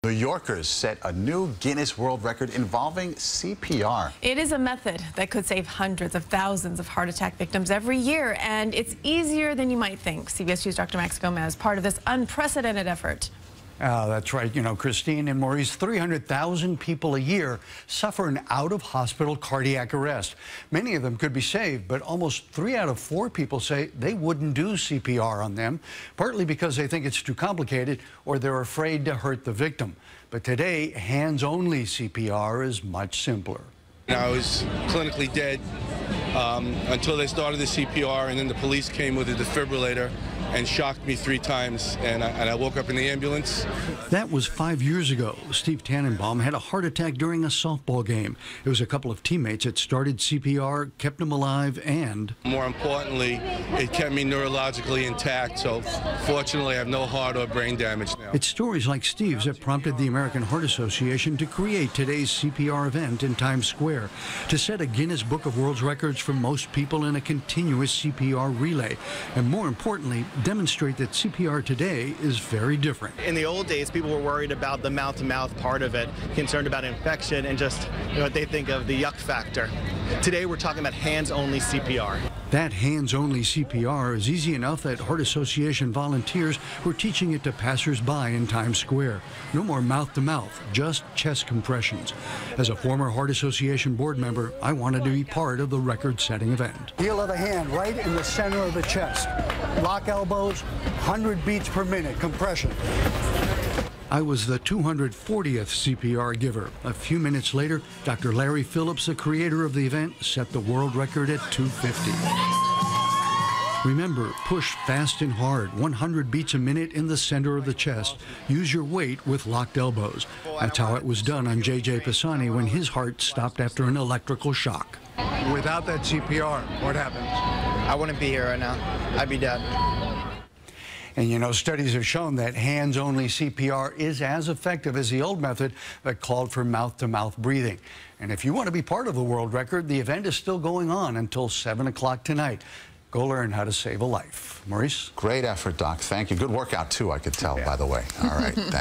New Yorkers set a new Guinness World Record involving CPR. It is a method that could save hundreds of thousands of heart attack victims every year, and it's easier than you might think. CBS 2's Dr. Max Gomez, part of this unprecedented effort. That's right. You know, Christine and Maurice, 300,000 people a year suffer an out-of-hospital cardiac arrest. Many of them could be saved, but almost 3 out of 4 people say they wouldn't do CPR on them, partly because they think it's too complicated or they're afraid to hurt the victim. But today, hands-only CPR is much simpler. I was clinically dead until they started the CPR, and then the police came with a defibrillator and shocked me 3 times, and I woke up in the ambulance. That was 5 years ago. Steve Tannenbaum had a heart attack during a softball game. It was a couple of teammates that started CPR, kept him alive, and more importantly, it kept me neurologically intact, so fortunately I have no heart or brain damage now. It's stories like Steve's that prompted the American Heart Association to create today's CPR event in Times Square, to set a Guinness Book of World Records for most people in a continuous CPR relay, and more importantly, demonstrate that CPR today is very different. In the old days, people were worried about the mouth-to-mouth part of it, concerned about infection and just what they think of the yuck factor. Today, we're talking about hands-only CPR. That hands-only CPR is easy enough that Heart Association volunteers were teaching it to passers-by in Times Square. No more mouth-to-mouth, just chest compressions. As a former Heart Association board member, I wanted to be part of the record-setting event. Heel of the hand right in the center of the chest. Lock elbows, 100 beats per minute, compression. I was the 240th CPR giver. A few minutes later, Dr. Larry Phillips, the creator of the event, set the world record at 250. Remember, push fast and hard, 100 beats a minute in the center of the chest. Use your weight with locked elbows. That's how it was done on J.J. Pisani when his heart stopped after an electrical shock. Without that CPR, what happens? I wouldn't be here right now. I'd be dead. And you know, studies have shown that hands-only CPR is as effective as the old method that called for mouth-to-mouth breathing. And if you want to be part of the world record, the event is still going on until 7 o'clock tonight. Go learn how to save a life. Maurice? Great effort, Doc. Thank you. Good workout, too, I could tell, by the way. All right, thanks.